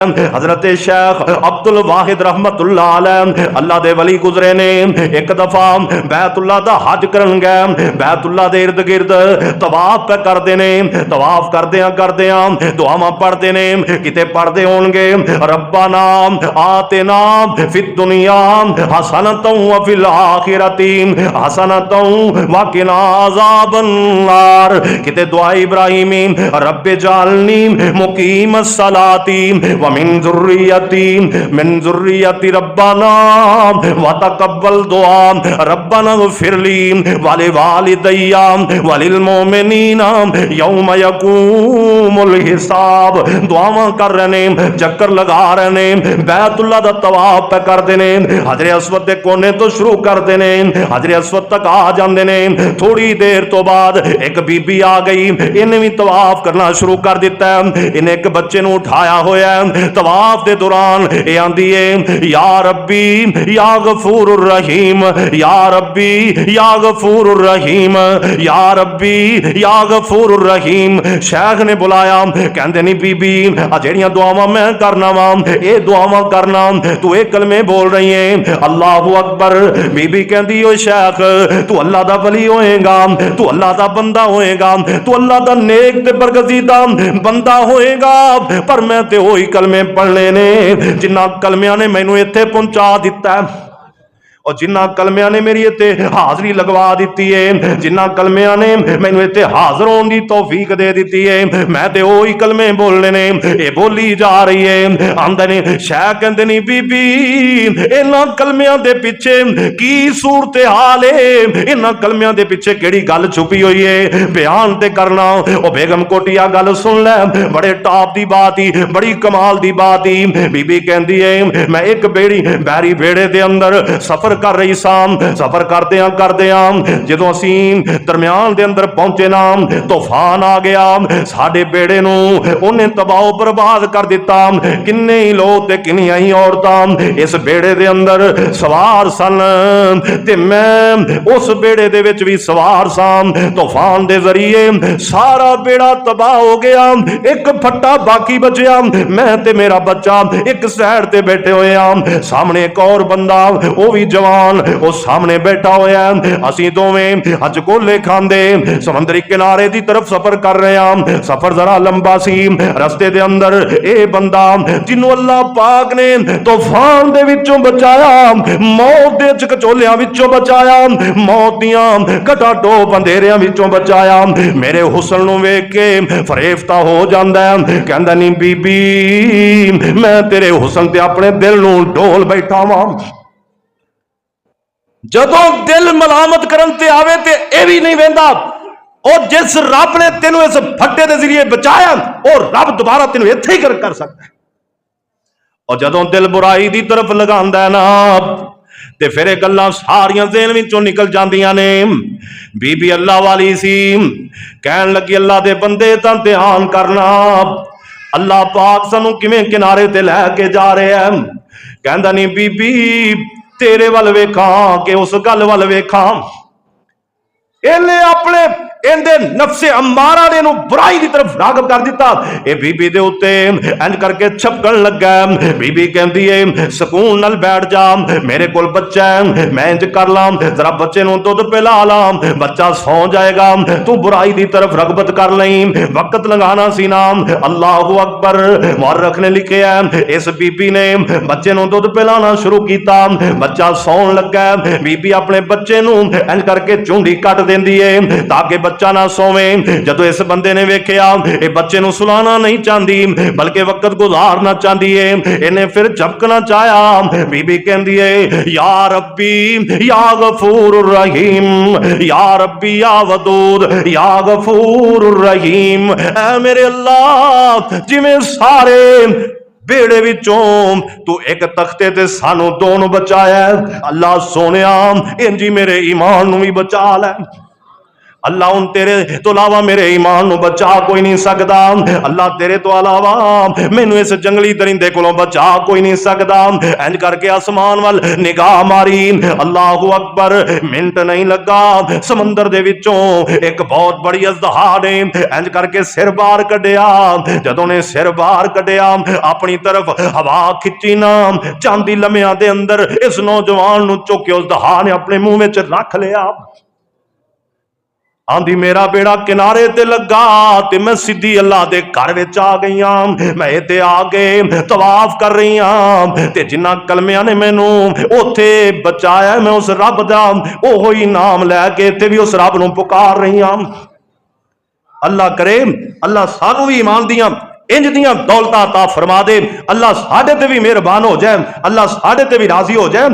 हजरत शेख अब्दुल वाहिद रहमतुल्लाह अलैह अल्लाह दे वली गुजरे ने। एक दफा बैतुल्लाह दा हज करन गए, बैतुल्लाह दे इर्द गिर्द तवाफ पे करदे ने। तवाफ करदियां दुआवां पढ़दे ने। किते पढ़दे होणगे रब्बाना आतिना फिद दुनिया हसनतन व फिल आखिरती हसनतन व किना अज़ाबन नार। किते दुआ इब्राहिमी रब्बे जालनी मुकीम सलाती व मिन ज़ुर्रियती रब्बाना व तक़ब्बल दुआ रब्बाना ग़फ़िरली व लिवालिदैया व लिल मोमिनीना यौम यक़ूमुल हिसाब। दुआवां कर रहे ने, चक्कर लगा रहे ने, बैतुल्लाह दा तवाफ पे करदे ने। हजरे अस्वद दे कोने तो शुरू करदे ने, हजरे अस्वद तक आ जांदे ने। थोड़ी देर तो बाद एक बीबी आ गई, इन्हें भी तवाफ करना शुरू कर दिता। इन्हें एक बच्चे नूं उठाया होया। तवाफ दे दौरान ये आंदी है या रब्बी या गफूरुर रहीम, या रब्बी या गफूरुर रहीम, या रब्बी या गफूरुर रहीम। शेख ने बुलाया, कहंदे नहीं बीबी आ जेड़ियां दुआवां मैं करना वा ये दुआवां करना, तू एक कलमे बोल रही है अल्लाहु अकबर। बीबी कहंदी ओ शेख तू अल्लाह दा वली होएगा, तू अल्लाह दा बंदा होएगा, तू अल्लाह दा नेक ते बरगज़ीदा बंदा होएगा, पर मैं ते वही कलमे पढ़ने ने जिन्ना कलमिया ने मैनू इत्थे पहुंचा दिता है और जिन्ना कलमिया ने मेरी इत्ते हाजरी लगवा दी है, जिन्ना कलमिया ने मैनू इत्ते हाजिर होने की तौफीक दे दी है, मैं ते वही कलमे बोलने ने ये बोली जा रही है। आंदे ने शाह कहंदे नहीं बीबी इन्हां कलमिया दे पिछे की सूरत हाल है, इन्हां कलमिया दे पिछे केड़ी गल छुपी हुई है, बयान ते करना। ओ बेगम कोटिया गल सुन ले, बड़े टॉप दी बात ही, बड़ी कमाल दी बात ही। बीबी कहंदी है मैं एक बैरी बेड़े दे अंदर सफर कर रही साम, सफर करदियां जदों असीं दरम्यान दे अंदर पहुंचे ना तूफान आ गया, साडे बेड़े नूं उन्हें तबाह बर्बाद कर दिता। किन्ने ही लोग ते किन्नियां ही औरतां इस बेड़े दे अंदर सवार सन ते मैं उस बेड़े दे विच भी सवार सां। तूफान दे जरिए सारा बेड़ा तबाह हो गया, एक फट्टा बाकी बचया, मैं ते मेरा बच्चा एक साइड ते बैठे हुए हैं, सामने एक और बंदा वो भी जवान वो सामने बैठा होया। असी दोवें हजकोले खांदे समुद्री किनारे दी तरफ सफर कर रहे हैं। सफर जरा लंबा सी, रस्ते दे अंदर ए बंदा जिन्हों अल्लाह पाक ने तूफान दे विचों बचाया, मौत दे चकचोलियां विचों बचाया, मौत दियां घटाटोप अंधेरियां विचों बचाया, मेरे हुस्न नूं वेख के फरेफ्ता हो जांदा है। कहंदा नहीं बीबी मैं तेरे हुस्न ते अपने दिल नूं ढोल बैठा वां। जदों दिल मलामत करन ते आवे ते ए भी नहीं वेंदा, और जिस रब ने तेनू इस फट्टे दे जरिए बचाया और रब दोबारा तेनू इत्थे ही कर सकता है। और जदों दिल बुराई दी तरफ लगांदा है ना ते फिर ये गल्लां सारियां ज़हन विचों निकल जांदियां ने। बीबी अल्लाह वाली सी, कहन लगी अल्लाह दे बंदे तां ध्यान करना, अल्लाह पाक सानू किवें किनारे ते लैके जा रहा है। कहंदा नहीं बीबी तेरे वल वेखा कि उस गल वल वेखा, इन्हें अपने इंदे नफ्से अम्मारा ने बुराई की तरफ रागब कर दिता। ये बीबी दे उत्ते इंज करके छपकन लगा। बीबी कहती है सुकून नाल बैठ जा, मेरे कोल बच्चा है, मैं इंज कर ला जरा बच्चे नूं दुध पिला ला, बच्चा सौ जाएगा, तू बुराई की तरफ रगबत कर लई, वक्त लगाना सी ना। अल्लाहु अकबर। मुअर्रिख ने लिखे है इस बीबी ने बच्चे नूं दुध पिलाना शुरू किया, बच्चा सौन लगा। बीबी अपने बच्चे नूं इंज करके चूंडी कट देंदी है ताकि बच्चा ना सोवे। जदों इस बंदे ने वेख्या ये बच्चे नूं सुलाना नहीं चाहती बल्कि वक्त गुजारना चाहती है, इन्हें फिर झपकना चाहा। बीबी कहती है या रब्बी या गफूरुर रहीम, या रब्बी या वदूद या गफूरुर रहीम। ऐ मेरे अल्लाह जिवें सारे बेड़े विचों तू एक तख्ते ते सानू दोनों बचाया, अल्लाह सोनिया इंजी मेरे ईमान नूं भी बचा लै। अल्लाह उन तेरे तो अलावा मेरे ईमान नू बचा कोई नहीं सकता। अल्लाह तेरे तो अलावा मैनू इस जंगली दरिंदे कोलों बचा कोई नहीं सकता। इंज करके आसमान वाल निगाह मारी, अल्लाह अकबर। मिनट नहीं लगा, समंदर दे विचों एक बहुत बड़ी अजदहा ने इंज करके सिर बाहर कढ़िया। जदों ने सिर बाहर कढ़िया, अपनी तरफ हवा खिंची ना चांदी लम्हियां दे अंदर इस नौजवान नू चुक के उस दहा ने अपने मुंह में रख लिया। आंधी मेरा बेड़ा किनारे ते लगा ते मैं सीधी अल्लाह दे घर विच आ गई हां। मैं इत्थे आके तवाफ कर रही हां ते जिन्ना कलमियां ने मैनू ओथे बचाया, मैं उस रब दा ओहो ही नाम लैके इत्थे भी उस रब नू पुकार रही हां। अल्लाह करे अल्लाह सानू भी ईमान दियां इंज दियां दौलतां अता फरमा दे। अल्लाह साडे ते भी मेहरबान हो जाए, अल्लाह साडे ते भी राजी हो जाए।